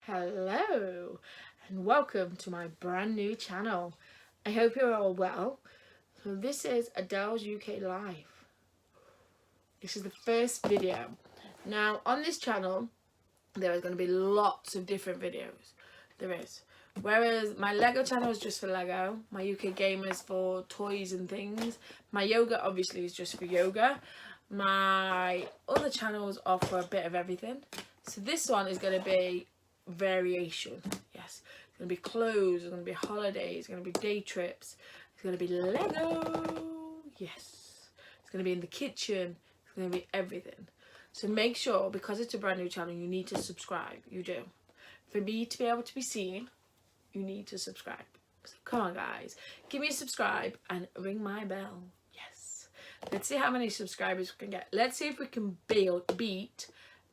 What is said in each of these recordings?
Hello and welcome to my brand new channel. I hope you're all well. So this is Adele's UK Live. This is the first video. Now on this channel there is going to be lots of different videos. There is. Whereas my Lego channel is just for Lego, my UK Gamers for toys and things, my yoga obviously is just for yoga, my other channels are for a bit of everything. So this one is going to be variation. Yes, it's going to be clothes, it's going to be holidays, it's going to be day trips, it's going to be Lego. Yes, it's going to be in the kitchen, it's going to be everything. So make sure, because it's a brand new channel, you need to subscribe. You do. For me to be able to be seen, you need to subscribe. So come on guys, give me a subscribe and ring my bell. Yes. Let's see how many subscribers we can get. Let's see if we can beat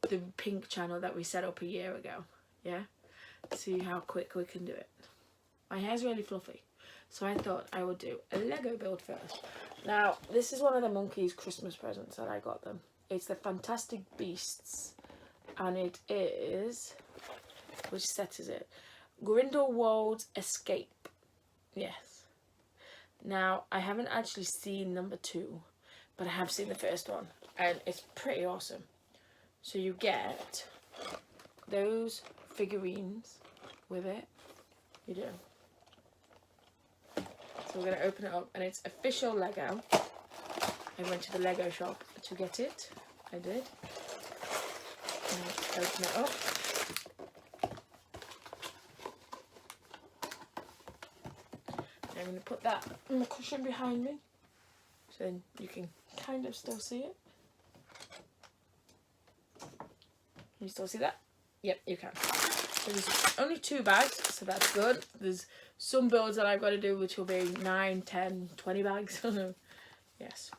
the pink channel that we set up a year ago. Yeah. See how quick we can do it. My hair's really fluffy, so I thought I would do a Lego build first. Now this is one of the monkeys' Christmas presents that I got them. It's the Fantastic Beasts, and it is, which set is it? Grindelwald's Escape. Yes. Now I haven't actually seen number 2, but I have seen the first one, and it's pretty awesome. So you get those figurines with it. You do. So we're going to open it up, and it's official Lego. I went to the Lego shop to get it. I did. And open it up. And I'm going to put that on the cushion behind me, so then you can kind of still see it. Can you still see that? Yep, you can. So there's only 2 bags, so that's good. There's some builds that I've got to do, which will be 9, 10, 20 bags. Yes.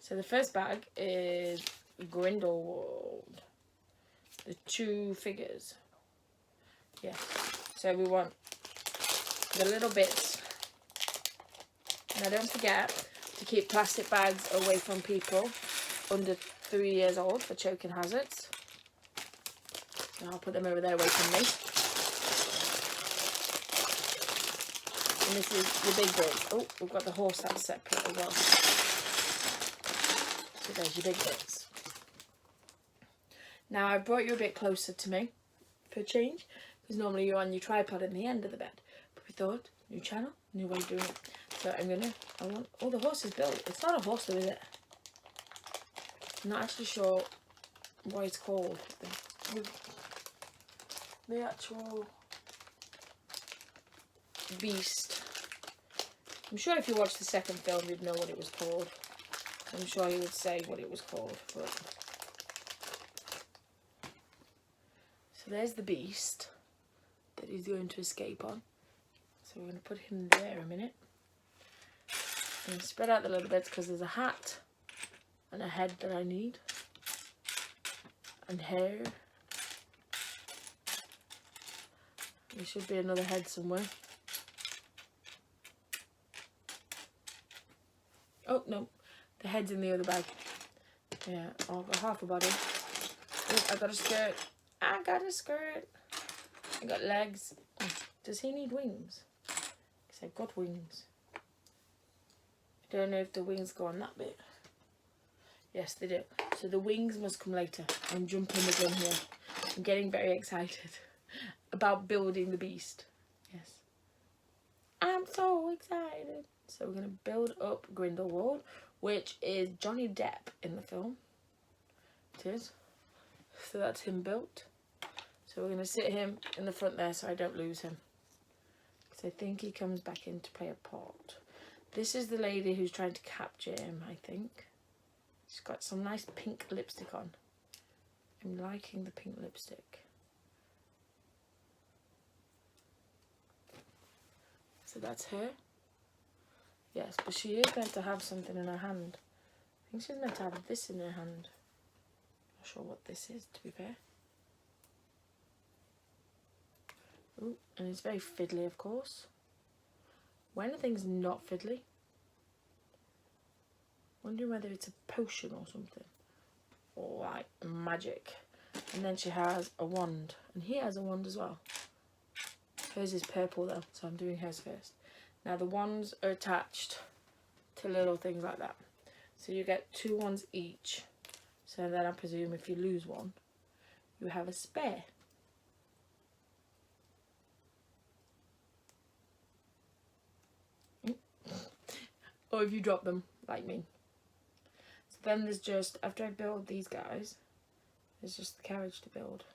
So the first bag is Grindelwald. The 2 figures. Yes. So we want the little bits. Now don't forget to keep plastic bags away from people under 3 years old for choking hazards. So I'll put them over there away from me. And this is your big bits. Oh, we've got the horse that's separate as well. So there's your big bits. Now I've brought you a bit closer to me for a change, because normally you're on your tripod in the end of the bed. But we thought, new channel, new way of doing it. So I want all the horses built. It's not a horse though, is it? I'm not actually sure what it's called. The actual beast. I'm sure if you watched the second film you'd know what it was called. I'm sure you would say what it was called. But so there's the beast that he's going to escape on. So we're going to put him there a minute. And spread out the little bits, because there's a hat and a head that I need. And hair. There should be another head somewhere. Oh, no. The head's in the other bag. Yeah, I've got half a body. Oh, I got a skirt. I got a skirt. I got legs. Oh, does he need wings? Because I've got wings. I don't know if the wings go on that bit. Yes, they do. So the wings must come later. I'm jumping the gun here. I'm getting very excited about building the beast. Yes. I'm so excited. So we're going to build up Grindelwald, which is Johnny Depp in the film. It is. So that's him built. So we're going to sit him in the front there so I don't lose him. Because I think he comes back in to play a part. This is the lady who's trying to capture him, I think. She's got some nice pink lipstick on. I'm liking the pink lipstick. So that's her. Yes, but she is meant to have something in her hand. I think she's meant to have this in her hand. Not sure what this is, to be fair. Ooh, and it's very fiddly, of course. When are things not fiddly? Wondering whether it's a potion or something. Or like magic. And then she has a wand. And he has a wand as well. Hers is purple though, so I'm doing hers first. Now the wands are attached to little things like that. So you get 2 wands each. So then I presume if you lose one, you have a spare. Or if you drop them, like me. So then there's just, after I build these guys, there's just the carriage to build.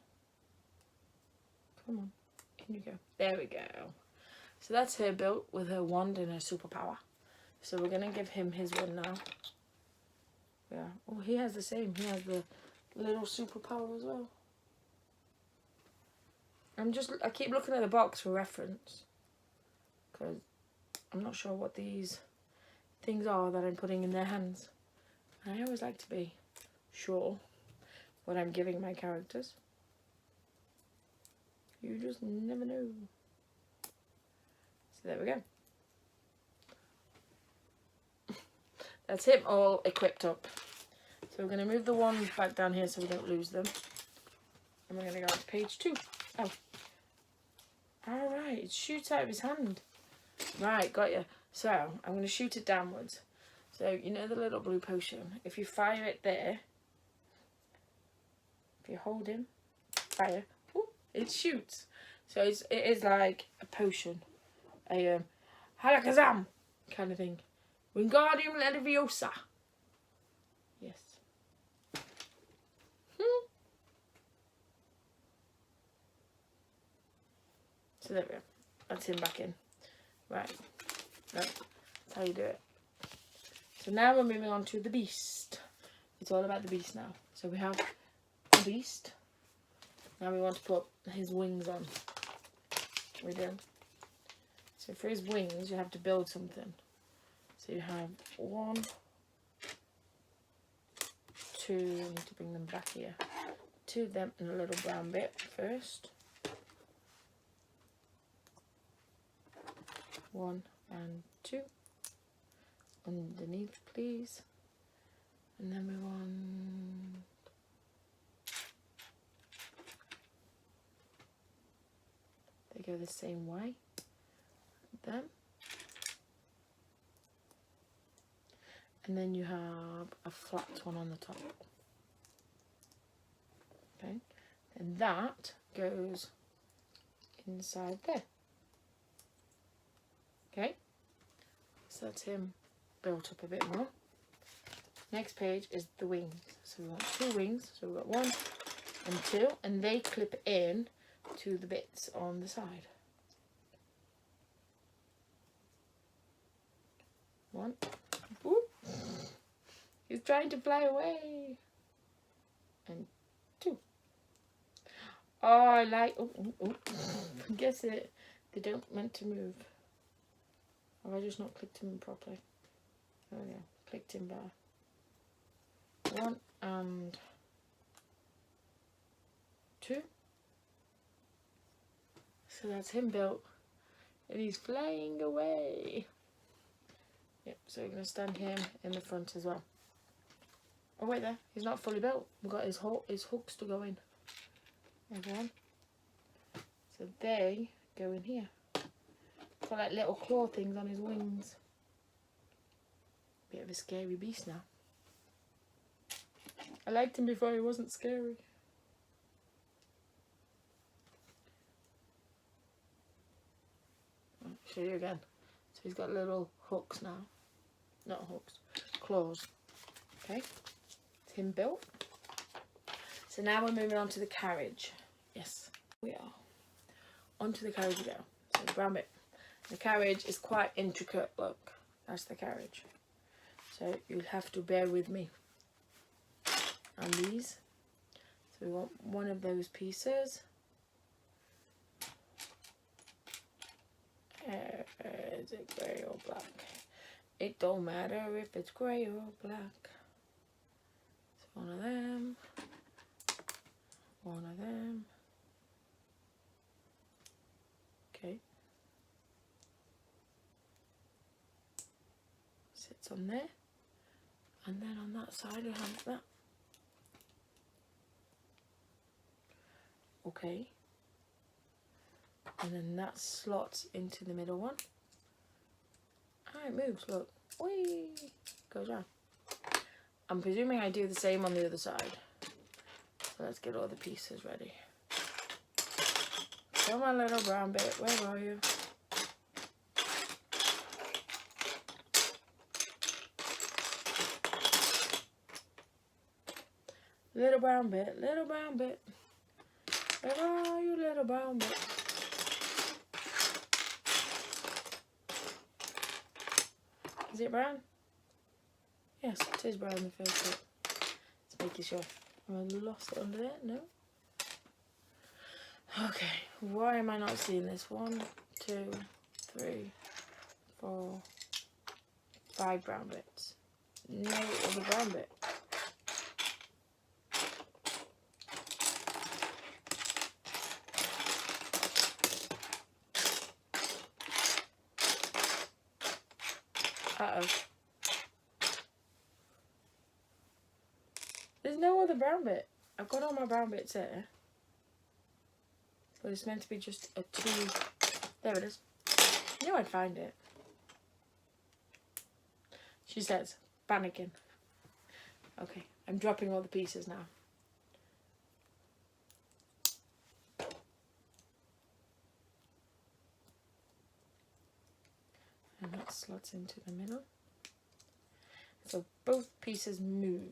Come on, in you go. There we go. So that's her built with her wand and her superpower. So we're going to give him his one now. Yeah. Oh, he has the same. He has the little superpower as well. I keep looking at the box for reference. Because I'm not sure what these things are that I'm putting in their hands. I always like to be sure what I'm giving my characters. You just never know. So there we go. That's him all equipped up. So we're going to move the wands back down here so we don't lose them. And we're going to go on to page 2. Oh. Alright, it shoots out of his hand. Right, got you. So, I'm going to shoot it downwards. So, you know the little blue potion? If you fire it there, if you hold him, fire, whoop, it shoots. So, it is like a potion. A Halakazam kind of thing. Wingardium Leviosa. Yes. So there we go. That's him back in. Right. That's how you do it. So now we're moving on to the beast. It's all about the beast now. So we have the beast. Now we want to put his wings on. We do. So for his wings, you have to build something. So you have 1, 2, I need to bring them back here. 2 of them in a little brown bit first. 1 and 2. Underneath, please. And then we want... They go the same way. Them. And then you have a flat one on the top. Okay. And that goes inside there. Okay. So that's him built up a bit more. Next page is the wings. So we want 2 wings. So we've got 1 and 2. And they clip in to the bits on the side. 1. Whoop. He's trying to fly away. And 2. Oh, I like... Oh, oh, oh. Guess it. They don't meant to move. Have I just not clicked him properly? Oh yeah, clicked him better. 1 and 2. So that's him built. And he's flying away. Yep, so we're going to stand him in the front as well. Oh wait there, he's not fully built. We've got his hooks to go in. Everyone. So they go in here. Got like little claw things on his wings. Bit of a scary beast now. I liked him before he wasn't scary. I'll show you again. So he's got little hooks now. Not hooks, claws. Okay, it's him built. So now we're moving on to the carriage. Yes, we are. Onto the carriage we go. So the brown bit. The carriage is quite intricate, look. That's the carriage. So you'll have to bear with me on these. So we want 1 of those pieces. Is it grey or black? It don't matter if it's grey or black. So 1 of them. 1 of them. Okay. Sits on there. And then on that side we have that. Okay. And then that slots into the middle one. Ah, it moves, look. Whee! Goes on. I'm presuming I do the same on the other side. So let's get all the pieces ready. Come on, little brown bit, where are you? Little brown bit, little brown bit. Where are you, little brown bit? Is it brown? Yes, it is brown, the first bit. Let's make sure. Have I lost it under there? No. Okay, why am I not seeing this? 1, 2, 3, 4, 5 brown bits. No other brown bit. Uh-oh. There's no other brown bit. I've got all my brown bits here. But it's meant to be just a 2. There it is. I knew I'd find it. She says, panicking. Okay, I'm dropping all the pieces now. And that slots into the middle. So both pieces move.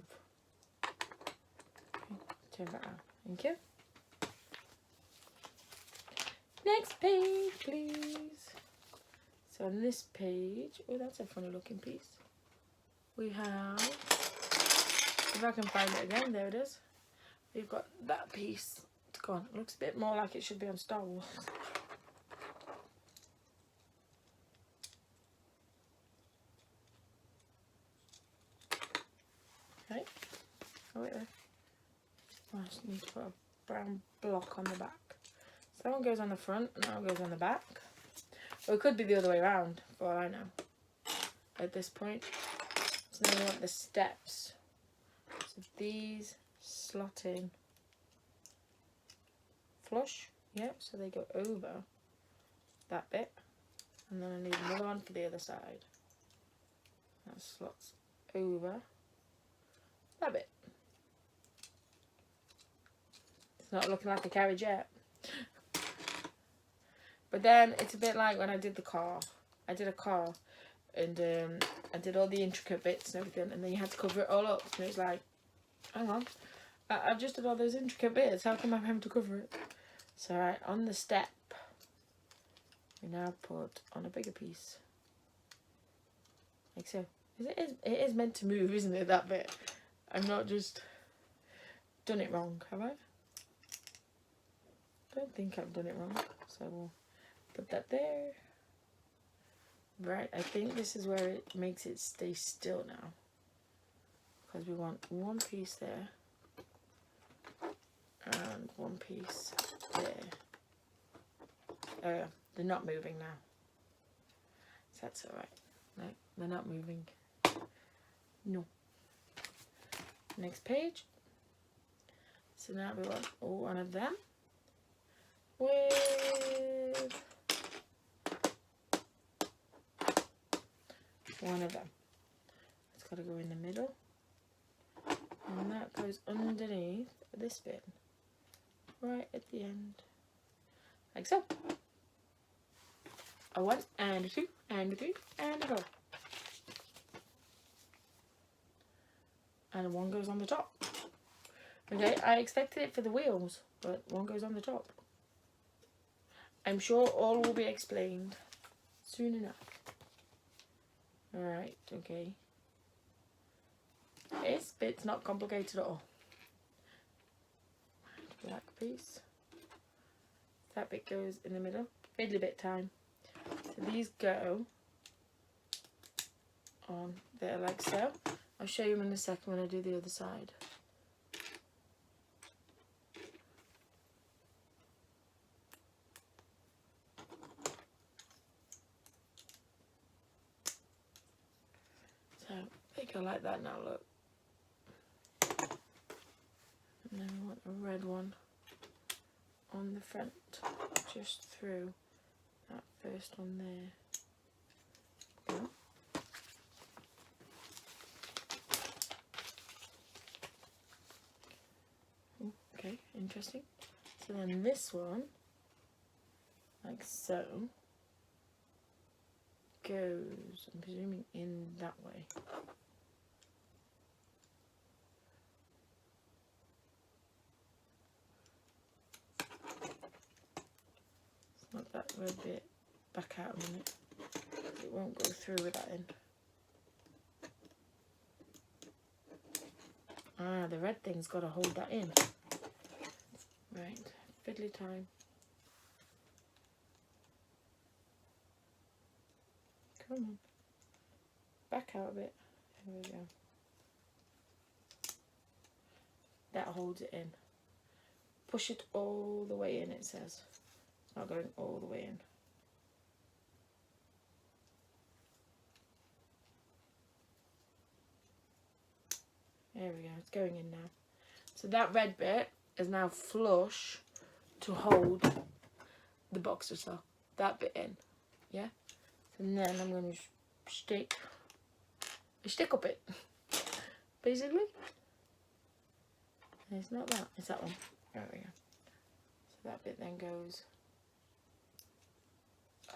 Okay, turn that on. Thank you. Next page, please. So on this page, oh, that's a funny looking piece. We have, if I can find it again, there it is. We've got that piece. It's gone. It looks a bit more like it should be on Star Wars. Okay. Oh, wait there. I just need to put a brown block on the back. So that one goes on the front and that one goes on the back. Or it could be the other way around, for all I know. At this point. So now we want the steps. So these slot in flush. Yep, so they go over that bit. And then I need another one for the other side. That slots over that bit. It's not looking like a carriage yet. But then it's a bit like when I did the car. I did a car and I did all the intricate bits and everything, and then you had to cover it all up. And it was like, hang on, I've just did all those intricate bits. How come I'm having to cover it? So right, on the step, we now put on a bigger piece. Like so. It is meant to move, isn't it, that bit? I've not just done it wrong, have I? Don't think I've done it wrong. So we'll put that there. Right, I think this is where it makes it stay still now. Because we want one piece there. And one piece there. They're not moving now. So that's alright. No, they're not moving. No. Next page. So now we want one of them with one of them. It's got to go in the middle. And that goes underneath this bit. Right at the end. Like so. A 1 and a 2 and a 3 and a 4. And one goes on the top. Okay, I expected it for the wheels, but one goes on the top. I'm sure all will be explained soon enough. Alright, okay. This bit's not complicated at all. Black piece. That bit goes in the middle. Fiddly bit time. So these go on there like so. I'll show you in a second when I do the other side. So they go like that now, look. And then we want a red one on the front, just through that first one there. Yeah. Okay, interesting. So then this one, like so, goes, I'm presuming, in that way. It's not that red bit back out a minute. It won't go through with that in. Ah, the red thing's got to hold that in. Right, fiddly time. Come on. Back out a bit. There we go. That holds it in. Push it all the way in, it says. It's not going all the way in. There we go, it's going in now. So that red bit is now flush to hold the boxer cell. That bit in, yeah? And then I'm going to stick up it, basically. And it's not that, it's that one. There we go. So that bit then goes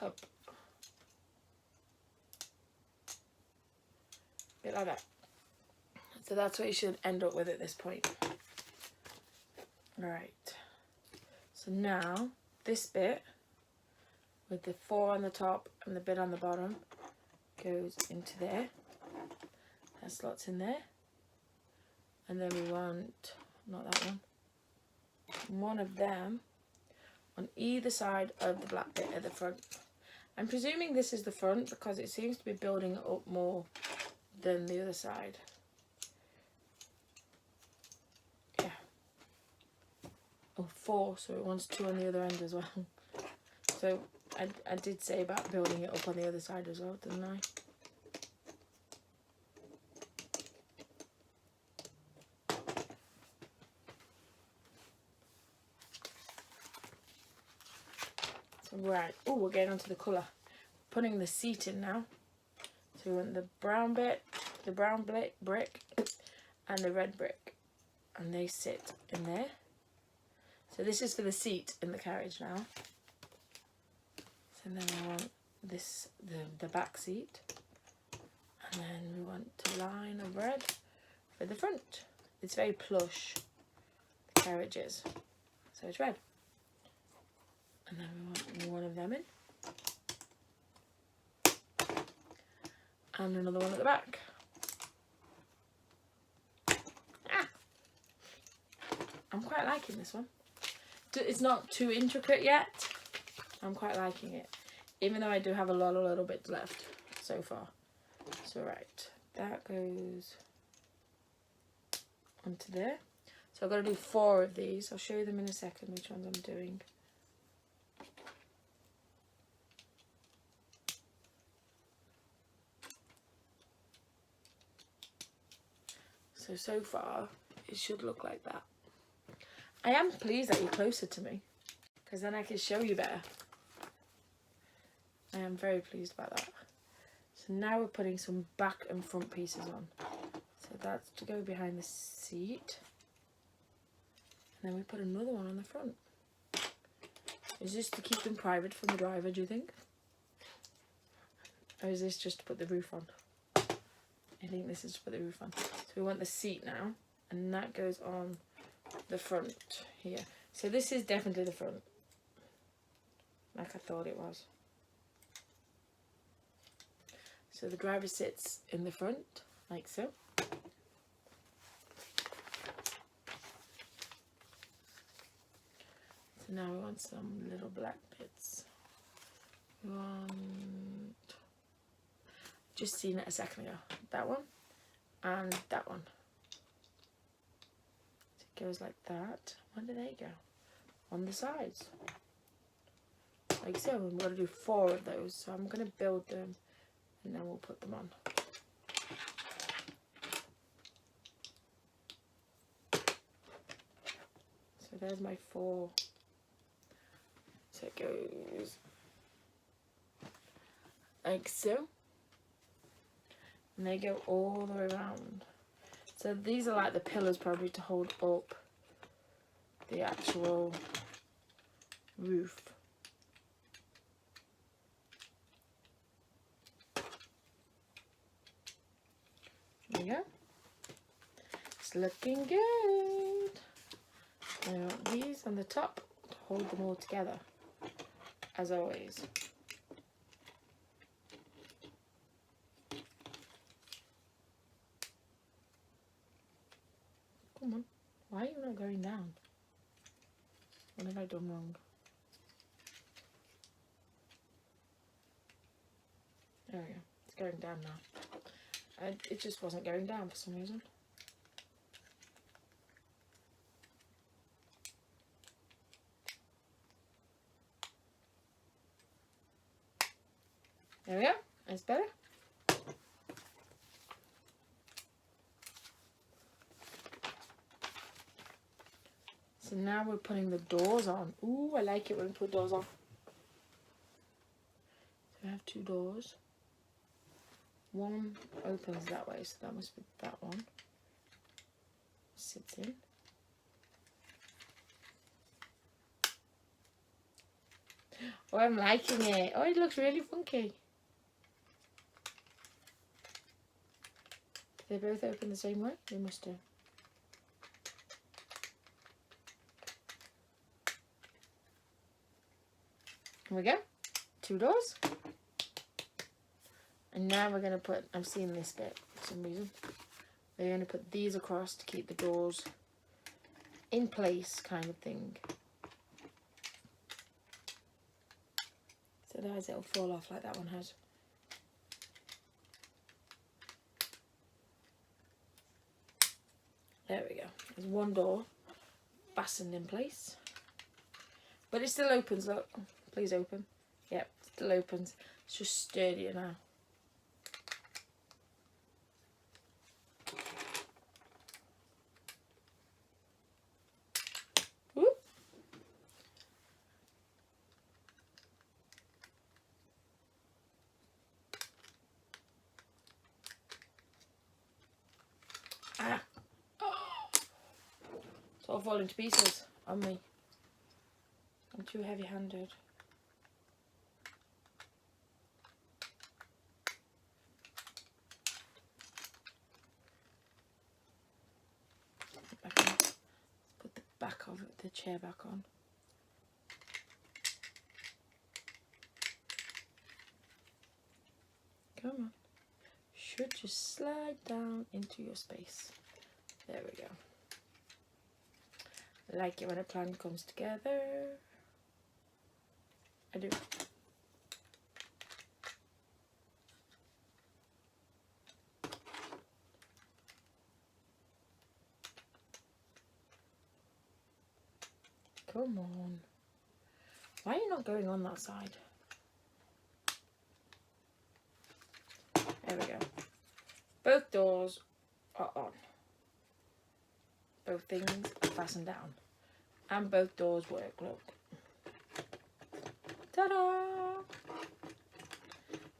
up. A bit like that. So that's what you should end up with at this point. Right. So now this bit with the 4 on the top and the bit on the bottom goes into there. That slots in there. And then we want, not that one of them on either side of the black bit at the front. I'm presuming this is the front because it seems to be building it up more than the other side. Yeah. Oh, 4, so it wants 2 on the other end as well. So I did say about building it up on the other side as well, didn't I? So right, oh, we're getting onto the colour. Putting the seat in now. So we want the brown bit, the brown brick, and the red brick. And they sit in there. So this is for the seat in the carriage now. So then I want this, the back seat. And then we want a line of red for the front. It's very plush, the carriage is. So it's red. And then we want one of them in. And another one at the back. Ah! I'm quite liking this one. It's not too intricate yet. I'm quite liking it. Even though I do have a little bits left so far. So right, that goes onto there. So I've got to do 4 of these. I'll show you them in a second, which ones I'm doing. So far, it should look like that. I am pleased that you're closer to me, because then I can show you better. I am very pleased about that. So now we're putting some back and front pieces on. So that's to go behind the seat. And then we put another one on the front. Is this to keep them private from the driver, do you think? Or is this just to put the roof on? I think this is to put the roof on. So we want the seat now, and that goes on the front here. So this is definitely the front, like I thought it was. So the driver sits in the front, like so. So now we want some little black bits. We want, just seen it a second ago, that one and that one. So it goes like that. Where do they go? On the sides. Like so, and we've got to do 4 of those. So I'm going to build them and then we'll put them on. So there's my 4 So it goes like so. And they go all the way around. So these are like the pillars probably to hold up the actual roof. There we go. It's looking good. Now these on the top to hold them all together, as always. Come on, why are you not going down? What have I done wrong? There we go, it's going down now. It just wasn't going down for some reason. There we go, that's better. So now we're putting the doors on. Ooh, I like it when we put doors on. So we have two doors. One opens that way, so that must be that one. Sits in. Oh, I'm liking it. Oh, it looks really funky. They both open the same way? They must do. Here we go. Two doors. And now we're going to put, I'm seeing this bit for some reason. We're going to put these across to keep the doors in place, kind of thing. So otherwise it'll fall off like that one has. There we go. There's one door fastened in place. But it still opens, look. Please open. Yep, still opens. It's just sturdier now. Whoop. Ah. Oh. It's all falling to pieces on me. I'm too heavy-handed. Put the back of it, the chair back on. Come on. Should just slide down into your space. There we go. I like it when a plan comes together. I do. Come on. Why are you not going on that side? There we go. Both doors are on. Both things are fastened down. And both doors work, look. Ta-da!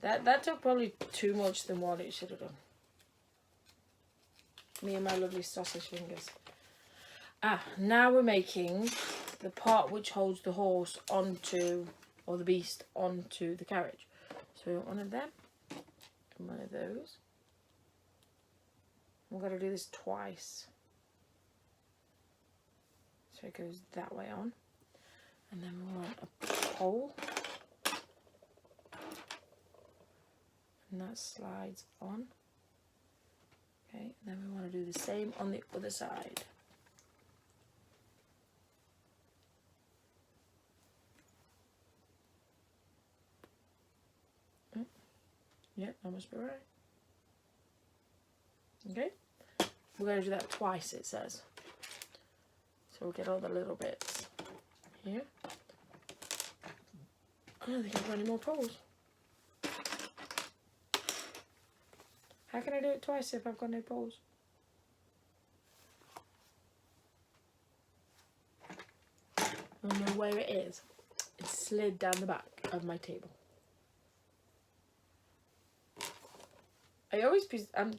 That took probably too much than what it should have done. Me and my lovely sausage fingers. Ah, now we're making the part which holds the horse onto, or the beast onto the carriage. So we want one of them and one of those. We've got to do this twice. So it goes that way on. And then we want a pole. And that slides on. Okay, and then we want to do the same on the other side. Yeah, that must be right. Okay, we're going to do that twice, it says. So we'll get all the little bits here. I don't think I've got any more poles. How can I do it twice if I've got no poles? I don't know where it is. It's slid down the back of my table. I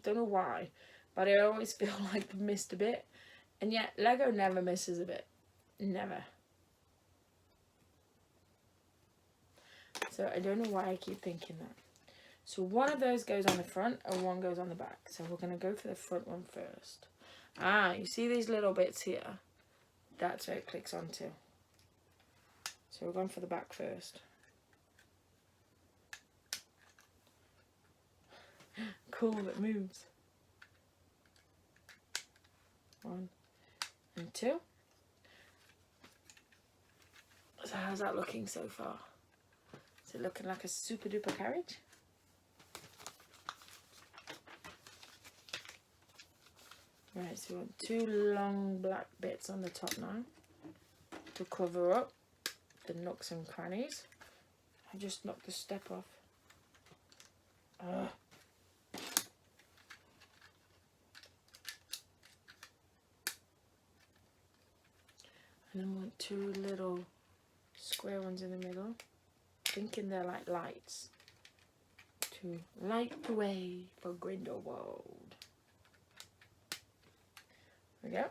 don't know why, but I always feel like I've missed a bit. And yet, Lego never misses a bit. Never. So I don't know why I keep thinking that. So one of those goes on the front and one goes on the back. So we're going to go for the front one first. Ah, you see these little bits here? That's where it clicks onto. So we're going for the back first. Cool, it moves. 1 and 2. So how's that looking so far? Is it looking like a super duper carriage? Right, so we want 2 long black bits on the top now to cover up the nooks and crannies. I just knocked the step off. And then we want 2 little square ones in the middle, thinking they're like lights, to light the way for Grindelwald. There we go.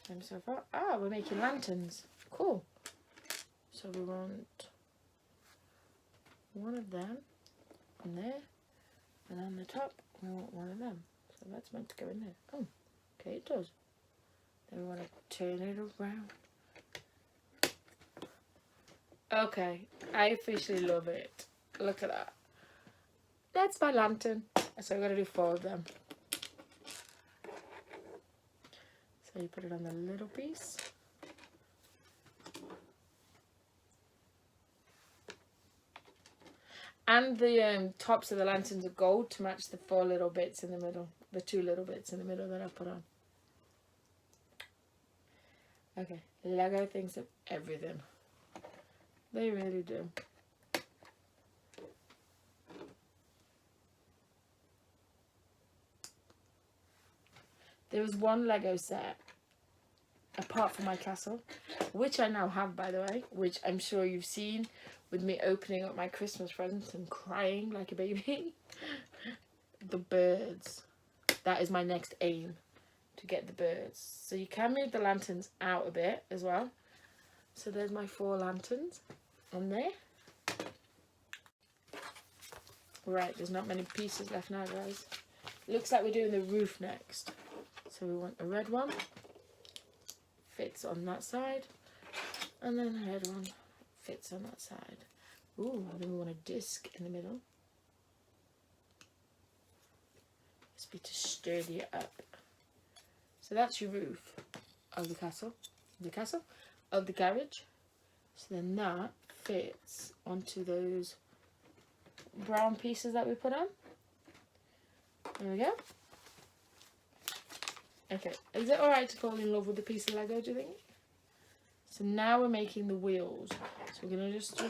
And so far, we're making lanterns. Cool. So we want one of them on there, and on the top we want one of them. So that's meant to go in there. Oh, okay, it does. Then we want to turn it around. Okay, I officially love it. Look at that. That's my lantern. So I'm going to do 4 of them. So you put it on the little piece. And the tops of the lanterns are gold to match the 4 little bits in the middle. The 2 little bits in the middle that I put on. Okay, Lego thinks of everything. They really do. There was one Lego set, apart from my castle, which I now have, by the way, which I'm sure you've seen with me opening up my Christmas presents and crying like a baby. The birds. That is my next aim, to get the birds. So you can move the lanterns out a bit as well. So there's my 4 lanterns on there. Right, there's not many pieces left now, guys. Looks like we're doing the roof next. So we want a red one, fits on that side, and then a red one fits on that side. Ooh, then we want a disc in the middle. This be to sturdy it up. So that's your roof of the castle, of the carriage. So then that fits onto those brown pieces that we put on. There we go. Okay, is it alright to fall in love with a piece of Lego, do you think? So now we're making the wheels. So we're going to just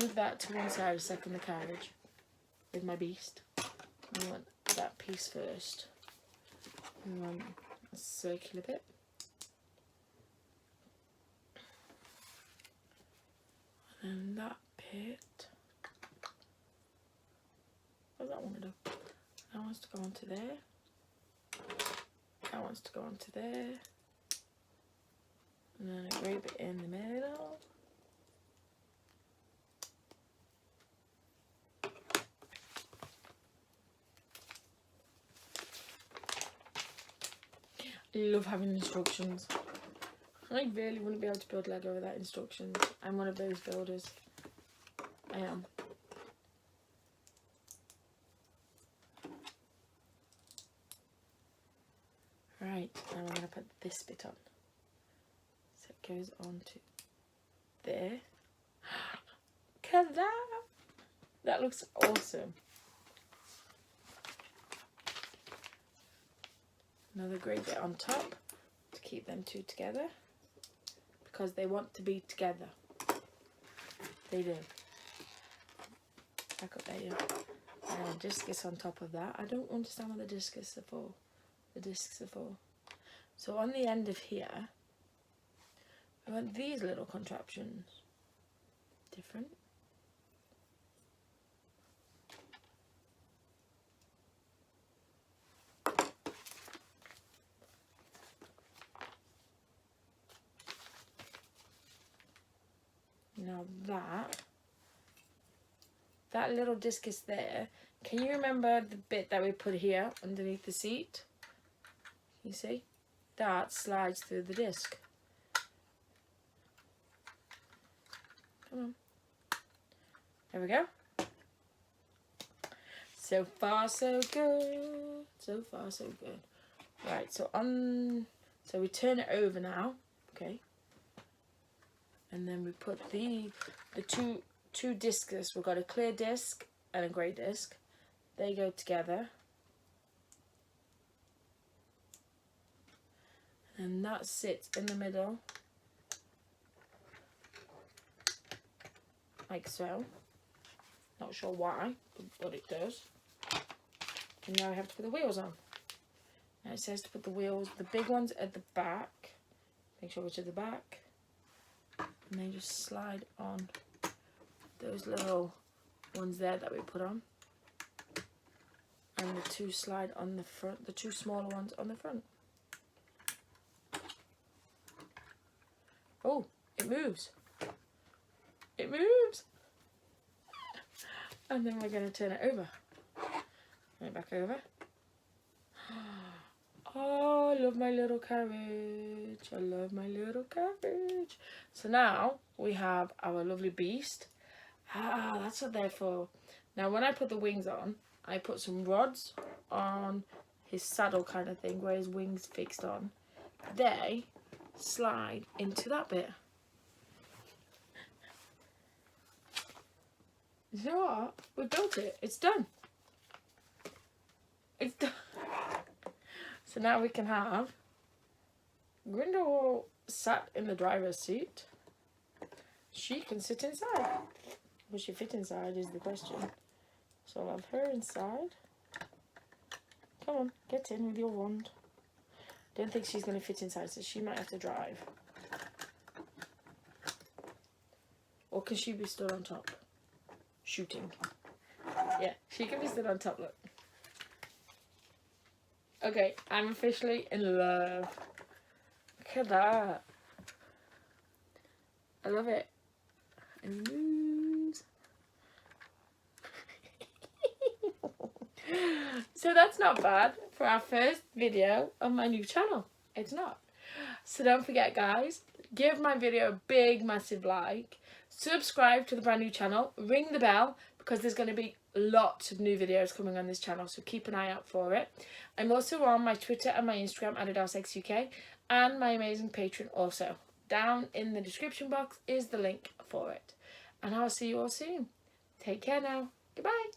move that to one side, second the carriage with my beast. We want that piece first. We want a circular bit. And that bit. What does that want to do? That wants to go onto there. That wants to go onto there. And then a grey bit in the middle. I love having instructions. I really wouldn't be able to build Lego without instructions. I'm one of those builders. I am. Right, now I'm going to put this bit on. So it goes on to there. Look at that! That looks awesome. Another grey bit on top to keep them 2 together. Because they want to be together. They do. Back up there, yeah. And discus on top of that. I don't understand what the discus are for. The discs are for. So on the end of here, I want these little contraptions. Different. Now that little disc is there. Can you remember the bit that we put here underneath the seat? You see? That slides through the disc. Come on. There we go. So far so good. So far so good. Right, so we turn it over now. Okay. And then we put the two discs. We've got a clear disc and a grey disc. They go together. And that sits in the middle. Like so. Not sure why, but it does. And now I have to put the wheels on. Now it says to put the wheels, the big ones at the back. Make sure which are the back. And they just slide on those little ones there that we put on. And the two slide on the front, the two smaller ones on the front. Oh, it moves. It moves. And then we're going to turn it over. Turn it back over. Oh, I love my little carriage. I love my little carriage. So now we have our lovely beast. Ah, that's what they're for. Now when I put the wings on, I put some rods on his saddle kind of thing where his wings fixed on. They slide into that bit. You know what? We built it. It's done. It's done. So now we can have Grindel sat in the driver's seat. She can sit inside. Will she fit inside is the question. So I'll have her inside. Come on, get in with your wand. Don't think she's going to fit inside, so she might have to drive. Or can she be stood on top? Shooting. Yeah, she can be stood on top, look. Okay, I'm officially in love. Look at that. I love it. And moves. So that's not bad for our first video on my new channel. It's not. So don't forget, guys, give my video a big, massive like. Subscribe to the brand new channel. Ring the bell because there's going to be lots of new videos coming on this channel. So keep an eye out for it. I'm also on my Twitter and my Instagram, Adelesexyuk, and my amazing Patreon also. Down in the description box is the link for it. And I'll see you all soon. Take care now. Goodbye.